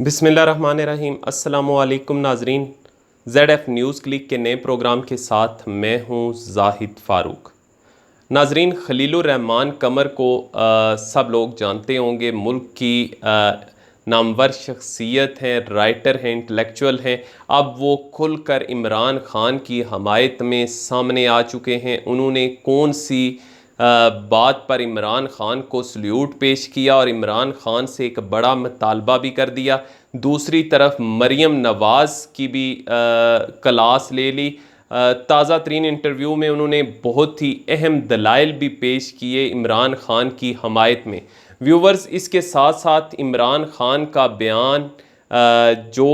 बिस्मिल्लाहिर्रहमानिर्रहीम। अस्सलामुअलैकुम नाजरीन, ZF न्यूज़ क्लिक के नए प्रोग्राम के साथ मैं हूं जाहिद फ़ारूक। नाजरीन, खलीलुर रहमान कमर को सब लोग जानते होंगे। मुल्क की नामवर शख्सियत हैं, राइटर हैं, इंटेलेक्चुअल हैं। अब वो खुलकर इमरान ख़ान की हमायत में सामने आ चुके हैं। उन्होंने कौन सी बात पर इमरान ख़ान को सल्यूट पेश किया और इमरान ख़ान से एक बड़ा मुतालबा भी कर दिया। दूसरी तरफ मरियम नवाज़ की भी क्लास ले ली। ताज़ा तरीन इंटरव्यू में उन्होंने बहुत ही अहम दलाइल भी पेश किए इमरान ख़ान की हमायत में। व्यूवर्स, इसके साथ साथ इमरान ख़ान का बयान जो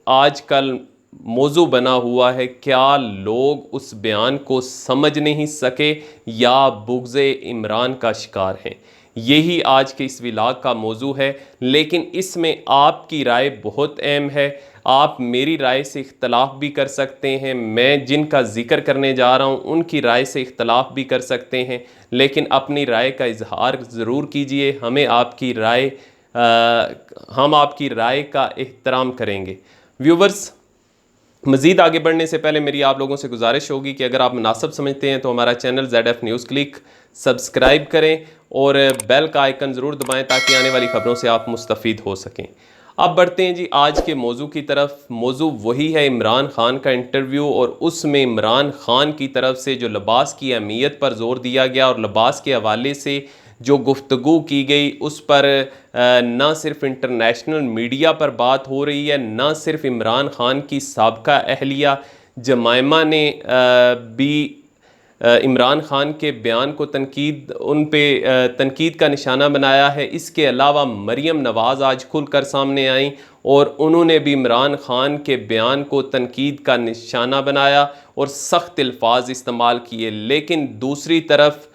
आजकल मौजू बना हुआ है, क्या लोग उस बयान को समझ नहीं सके या बुग़्ज़े इमरान का शिकार हैं, यही आज के इस व्लॉग का मौजू है। लेकिन इसमें आपकी राय बहुत अहम है। आप मेरी राय से इख्तलाफ भी कर सकते हैं, मैं जिनका ज़िक्र करने जा रहा हूँ उनकी राय से इख्तलाफ भी कर सकते हैं, लेकिन अपनी राय का इजहार ज़रूर कीजिए। हम आपकी राय का एहतराम करेंगे। व्यूवर्स, मज़ीद आगे बढ़ने से पहले मेरी आप लोगों से गुजारिश होगी कि अगर आप मुनासिब समझते हैं तो हमारा channel ZF news click subscribe करें और बेल का आइकन ज़रूर दबाएं ताकि आने वाली ख़बरों से आप मुस्तफ़ीद हो सकें। अब बढ़ते हैं जी आज के मौजू की तरफ। मौजू वही है इमरान ख़ान का इंटरव्यू, और उसमें इमरान ख़ान की तरफ से जो लिबास की अहमियत पर ज़ोर दिया गया और लिबास के हवाले से जो गुफ्तगू की गई उस पर ना सिर्फ इंटरनेशनल मीडिया पर बात हो रही है, ना सिर्फ इमरान ख़ान की साबका अहलिया जमायमा ने भी इमरान ख़ान के बयान को तनकीद का निशाना बनाया है। इसके अलावा मरियम नवाज़ आज खुलकर सामने आई और उन्होंने भी इमरान ख़ान के बयान को तनकीद का निशाना बनाया और सख्त अल्फाज इस्तेमाल किए। लेकिन दूसरी तरफ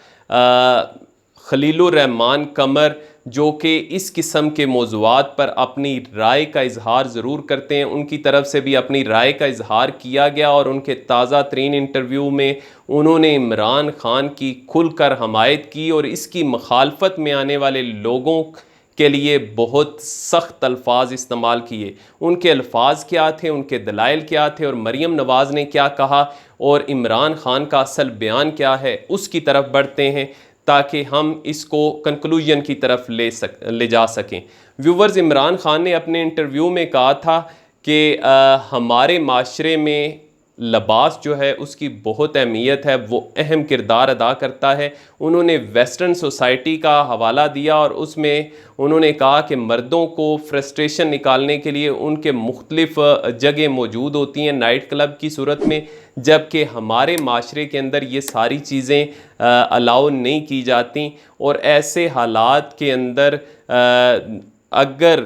खलीलुर रहमान कमर, जो कि इस किस्म के मौज़ूआत पर अपनी राय का इजहार ज़रूर करते हैं, उनकी तरफ से भी अपनी राय का इजहार किया गया और उनके ताज़ा तरीन इंटरव्यू में उन्होंने इमरान ख़ान की खुलकर हमायत की और इसकी मुखालफत में आने वाले लोगों के लिए बहुत सख्त अल्फाज इस्तेमाल किए। उनके अल्फाज क्या थे, उनके दलाइल क्या थे और मरियम नवाज़ ने क्या कहा और इमरान ख़ान का असल बयान क्या है, उसकी तरफ बढ़ते हैं ताकि हम इसको कंक्लूजन की तरफ ले जा सकें। व्यूवर्स, इमरान ख़ान ने अपने इंटरव्यू में कहा था कि हमारे माशरे में लिबास जो है उसकी बहुत अहमियत है, वो अहम किरदार अदा करता है। उन्होंने वेस्टर्न सोसाइटी का हवाला दिया और उसमें उन्होंने कहा कि मर्दों को फ्रस्ट्रेशन निकालने के लिए उनके मुख्तलिफ जगह मौजूद होती हैं नाइट क्लब की सूरत में, जबकि हमारे माशरे के अंदर ये सारी चीज़ें अलाउ नहीं की जाती। और ऐसे हालात के अंदर अगर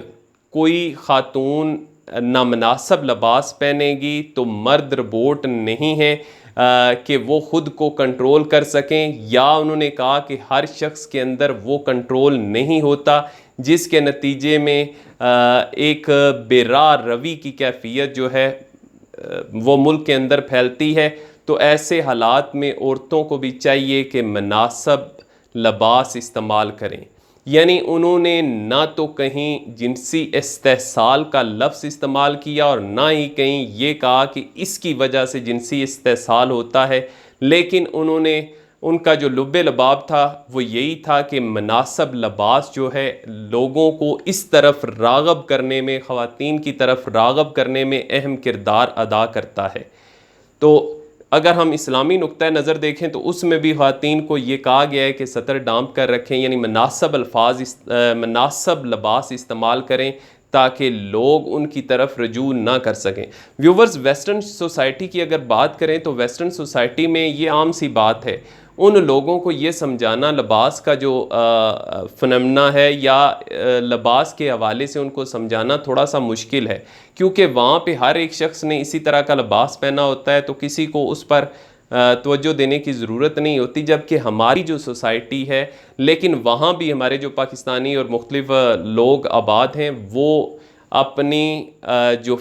कोई ख़ातून नामनासब लिबास पहनेगी तो मर्द रोबोट नहीं है कि वो ख़ुद को कंट्रोल कर सकें, या उन्होंने कहा कि हर शख्स के अंदर वो कंट्रोल नहीं होता, जिसके नतीजे में एक बेराह रवी की कैफियत जो है वो मुल्क के अंदर फैलती है। तो ऐसे हालात में औरतों को भी चाहिए कि मुनासिब लिबास इस्तेमाल करें। यानी उन्होंने ना तो कहीं जिनसी इस्तेहसाल का लफ्ज़ इस्तेमाल किया और ना ही कहीं ये कहा कि इसकी वजह से जिनसी इस्तेहसाल होता है, लेकिन उनका जो लुब्बे लबाब था वो यही था कि मुनासिब लिबास जो है लोगों को इस तरफ राग़ब करने में, ख़वातीन की तरफ राग़ब करने में अहम किरदार अदा करता है। तो अगर हम इस्लामी नुक्ता नज़र देखें तो उसमें भी ख़वातीन को ये कहा गया है कि सतर डांप कर रखें, यानी मुनासिब लिबास इस्तेमाल करें ताकि लोग उनकी तरफ रजू ना कर सकें। व्यूवर्स, वेस्टर्न सोसाइटी की अगर बात करें तो वेस्टर्न सोसाइटी में ये आम सी बात है। उन लोगों को ये समझाना लिबास का जो फिनोमेना है या लिबास के हवाले से उनको समझाना थोड़ा सा मुश्किल है, क्योंकि वहाँ पे हर एक शख्स ने इसी तरह का लिबास पहना होता है, तो किसी को उस पर तवज्जो देने की ज़रूरत नहीं होती। जबकि हमारी जो सोसाइटी है, लेकिन वहाँ भी हमारे जो पाकिस्तानी और मुख्तलिफ लोग आबाद हैं, वो अपनी जो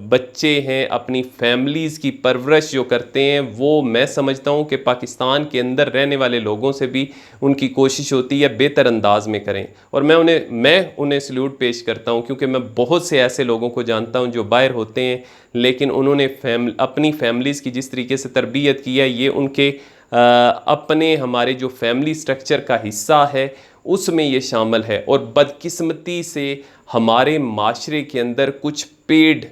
बच्चे हैं, अपनी फैमिलीज़ की परवरिश जो करते हैं, वो मैं समझता हूँ कि पाकिस्तान के अंदर रहने वाले लोगों से भी उनकी कोशिश होती है बेहतर अंदाज में करें। और मैं उन्हें सल्यूट पेश करता हूँ, क्योंकि मैं बहुत से ऐसे लोगों को जानता हूँ जो बाहर होते हैं, लेकिन उन्होंने अपनी फैमिलीज़ की जिस तरीके से तरबियत की है, ये उनके अपने हमारे जो फैमिली स्ट्रक्चर का हिस्सा है उसमें ये शामिल है। और बदकिस्मती से हमारे माशरे के अंदर कुछ पेड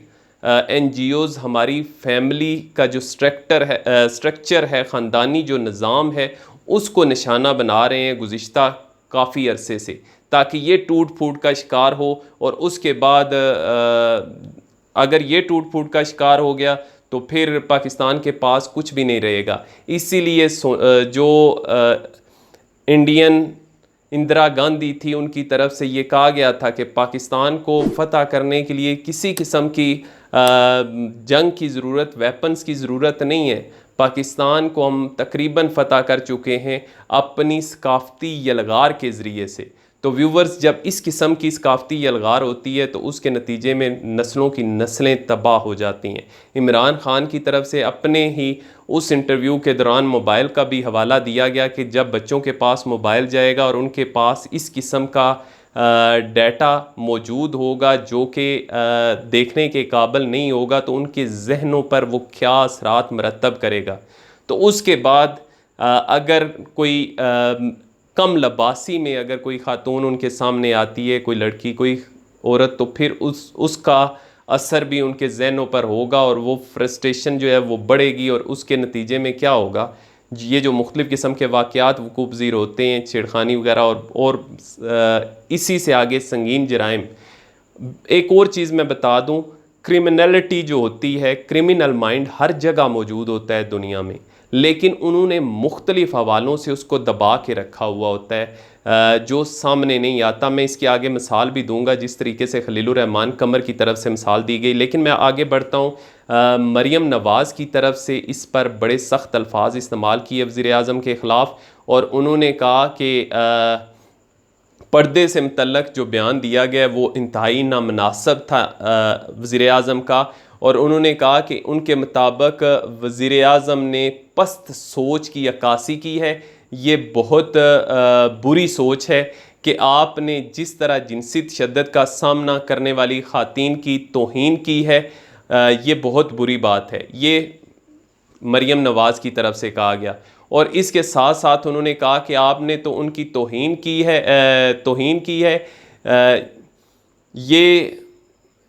NGOs हमारी फैमिली का जो स्ट्रक्चर है, ख़ानदानी जो निज़ाम है, उसको निशाना बना रहे हैं गुज़िश्ता काफ़ी अरसे से, ताकि ये टूट फूट का शिकार हो। और उसके बाद अगर ये टूट फूट का शिकार हो गया तो फिर पाकिस्तान के पास कुछ भी नहीं रहेगा। इसीलिए जो इंडियन इंदिरा गांधी थी, उनकी तरफ से ये कहा गया था कि पाकिस्तान को फ़तह करने के लिए किसी किस्म की जंग की ज़रूरत, वेपन्स की ज़रूरत नहीं है। पाकिस्तान को हम तकरीबन फ़तह कर चुके हैं अपनी सकाफ़ती यलगार के ज़रिए से। तो व्यूवर्स, जब इस किस्म की सकाफ़ती यलगार होती है तो उसके नतीजे में नस्लों की नस्लें तबाह हो जाती हैं। इमरान ख़ान की तरफ से अपने ही उस इंटरव्यू के दौरान मोबाइल का भी हवाला दिया गया कि जब बच्चों के पास मोबाइल जाएगा और उनके पास इस किस्म का डाटा मौजूद होगा जो कि देखने के काबिल नहीं होगा, तो उनके जहनों पर वो क्या असरात मरतब करेगा। तो उसके बाद अगर कोई कम लबासी में अगर कोई खातून उनके सामने आती है, कोई लड़की, कोई औरत, तो फिर उसका असर भी उनके जहनों पर होगा और वो फ्रस्ट्रेशन जो है वो बढ़ेगी। और उसके नतीजे में क्या होगा, ये जो मुख्तलिफ़ किस्म के वाक़यात वक़ूफ़ पज़ीर होते हैं, छेड़खानी वगैरह और इसी से आगे संगीन जराइम। एक और चीज़ मैं बता दूं, क्रिमिनलिटी जो होती है, क्रिमिनल माइंड हर जगह मौजूद होता है दुनिया में, लेकिन उन्होंने मुख्तलिफ़ हवालों से उसको दबा के रखा हुआ होता है जो सामने नहीं आता। मैं इसके आगे मिसाल भी दूंगा, जिस तरीके से खलीलुर रहमान कमर की तरफ से मिसाल दी गई। लेकिन मैं आगे बढ़ता हूँ। मरियम नवाज़ की तरफ से इस पर बड़े सख्त अल्फाज इस्तेमाल किए वज़ीर आज़म के ख़िलाफ़, और उन्होंने कहा कि पर्दे से मुतल्लक जो बयान दिया गया वो इंतहाई नामुनासिब था वज़ीर आज़म का। और उन्होंने कहा कि उनके मुताबिक वज़ीर आज़म ने पस्त सोच की अक्कासी की है। ये बहुत बुरी सोच है कि आपने जिस तरह जिनसी तशद्दुद का सामना करने वाली ख़ातीन की तौहीन की है, ये बहुत बुरी बात है। ये मरियम नवाज़ की तरफ से कहा गया। और इसके साथ साथ उन्होंने कहा कि आपने तो उनकी तौहीन की है। ये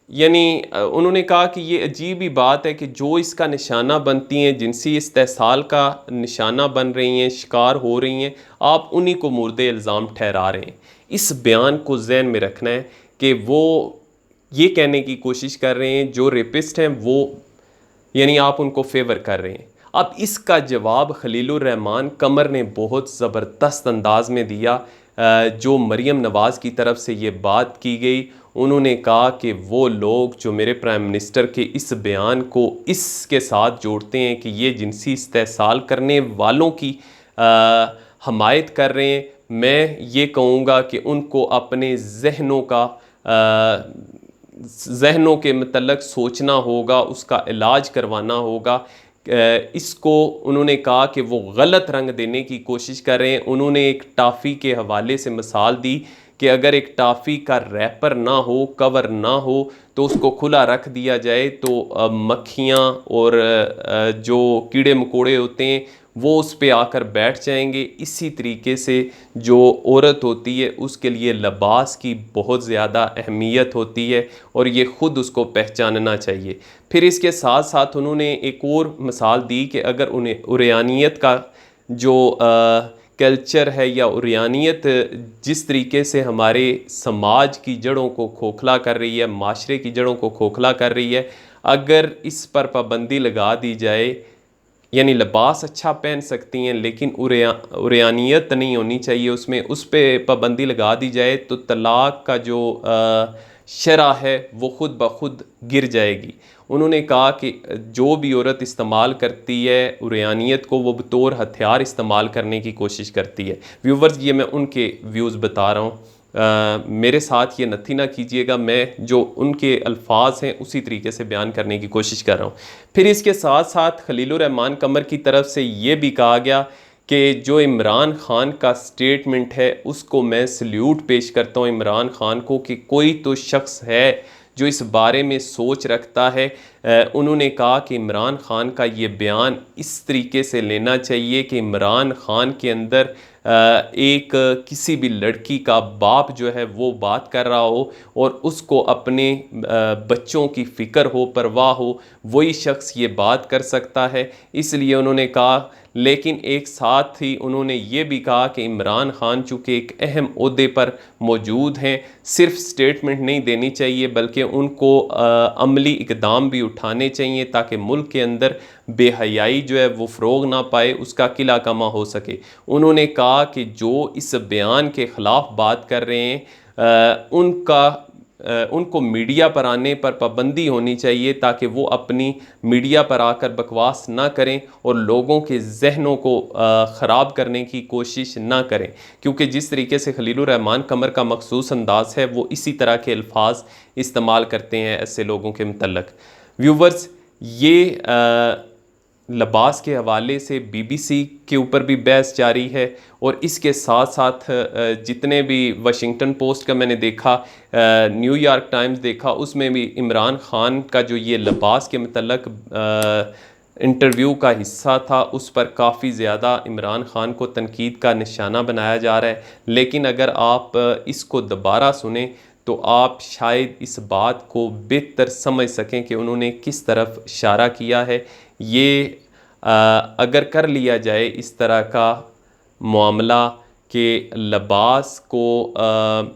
यानी उन्होंने कहा कि ये अजीब ही बात है कि जो इसका निशाना बनती हैं, जिनसी इस्तेहसाल का निशाना बन रही हैं, शिकार हो रही हैं, आप उन्हीं को मुर्द इल्ज़ाम ठहरा रहे हैं। इस बयान को ज़हन में रखना है कि वो ये कहने की कोशिश कर रहे हैं जो रेपिस्ट हैं वो, यानी आप उनको फेवर कर रहे हैं। अब इसका जवाब खलीलुर रहमान कमर ने बहुत ज़बरदस्त अंदाज में दिया। जो मरियम नवाज़ की तरफ से ये बात की गई, उन्होंने कहा कि वो लोग जो मेरे प्राइम मिनिस्टर के इस बयान को इसके साथ जोड़ते हैं कि ये जिनसी इस्तेहसाल करने वालों की हमायत कर रहे हैं, मैं ये कहूँगा कि उनको अपने जहनों के मतलब सोचना होगा, उसका इलाज करवाना होगा। इसको उन्होंने कहा कि वो गलत रंग देने की कोशिश कर रहे हैं। उन्होंने एक टॉफ़ी के हवाले से मिसाल दी कि अगर एक टॉफ़ी का रैपर ना हो, कवर ना हो, तो उसको खुला रख दिया जाए तो मक्खियाँ और जो कीड़े मकोड़े होते हैं वो उस पे आकर बैठ जाएंगे। इसी तरीके से जो औरत होती है उसके लिए लिबास की बहुत ज़्यादा अहमियत होती है और ये ख़ुद उसको पहचानना चाहिए। फिर इसके साथ साथ उन्होंने एक और मिसाल दी कि अगर उन्हें उरयानियत का जो कल्चर है या उरयानियत जिस तरीके से हमारे समाज की जड़ों को खोखला कर रही है, माशरे की जड़ों को खोखला कर रही है, अगर इस पर पाबंदी लगा दी जाए, यानी लिबास अच्छा पहन सकती हैं लेकिन उरयानियत नहीं होनी चाहिए उसमें, उस पर पाबंदी लगा दी जाए, तो तलाक़ का जो शरअ है वो ख़ुद ब खुद गिर जाएगी। उन्होंने कहा कि जो भी औरत इस्तेमाल करती है उरयानियत को, वो बतौर हथियार इस्तेमाल करने की कोशिश करती है। व्यूवर्स, ये मैं उनके व्यूज़ बता रहा हूँ। मेरे साथ ये नथी ना कीजिएगा, मैं जो उनके अल्फाज हैं उसी तरीके से बयान करने की कोशिश कर रहा हूँ। फिर इसके साथ साथ खलीलुर रहमान कमर की तरफ से ये भी कहा गया कि जो इमरान ख़ान का स्टेटमेंट है उसको मैं सल्यूट पेश करता हूँ इमरान ख़ान को, कि कोई तो शख्स है जो इस बारे में सोच रखता है। उन्होंने कहा कि इमरान ख़ान का ये बयान इस तरीके से लेना चाहिए कि इमरान ख़ान के अंदर एक किसी भी लड़की का बाप जो है वो बात कर रहा हो और उसको अपने बच्चों की फ़िक्र हो, परवाह हो, वही शख्स ये बात कर सकता है। इसलिए उन्होंने कहा, लेकिन एक साथ ही उन्होंने ये भी कहा कि इमरान ख़ान चूँकि एक अहम ओहदे पर मौजूद हैं, सिर्फ स्टेटमेंट नहीं देनी चाहिए बल्कि उनको अमली इक़दाम भी उठाने चाहिए ताकि मुल्क के अंदर बेहयाई जो है वो फ़रोग ना पाए, उसका किला कमा हो सके। उन्होंने कहा कि जो इस बयान के ख़िलाफ़ बात कर रहे हैं उनको मीडिया पर आने पर पाबंदी होनी चाहिए ताकि वो अपनी मीडिया पर आकर बकवास ना करें और लोगों के जहनों को ख़राब करने की कोशिश ना करें, क्योंकि जिस तरीके से खलीलुर रहमान कमर का मखसूस अंदाज है वो इसी तरह के अल्फाज इस्तेमाल करते हैं ऐसे लोगों के मतलब। व्यूवर्स, ये लिबास के हवाले से BBC के ऊपर भी बहस जारी है और इसके साथ साथ जितने भी वाशिंगटन पोस्ट का मैंने देखा, न्यूयॉर्क टाइम्स देखा, उसमें भी इमरान ख़ान का जो ये लिबास के मतलब इंटरव्यू का हिस्सा था उस पर काफ़ी ज़्यादा इमरान ख़ान को तनकीद का निशाना बनाया जा रहा है। लेकिन अगर आप इसको दोबारा सुने तो आप शायद इस बात को बेहतर समझ सकें कि उन्होंने किस तरफ इशारा किया है। ये अगर कर लिया जाए इस तरह का मामला कि लिबास को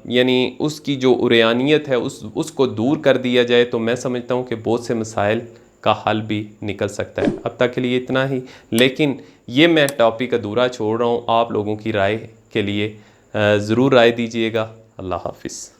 यानी उसकी जो उरयानियत है उसको दूर कर दिया जाए, तो मैं समझता हूँ कि बहुत से मसाइल का हल भी निकल सकता है। अब तक के लिए इतना ही, लेकिन ये मैं टॉपिक अधूरा छोड़ रहा हूँ आप लोगों की राय के लिए। ज़रूर राय दीजिएगा। अल्लाह हाफ़िज़।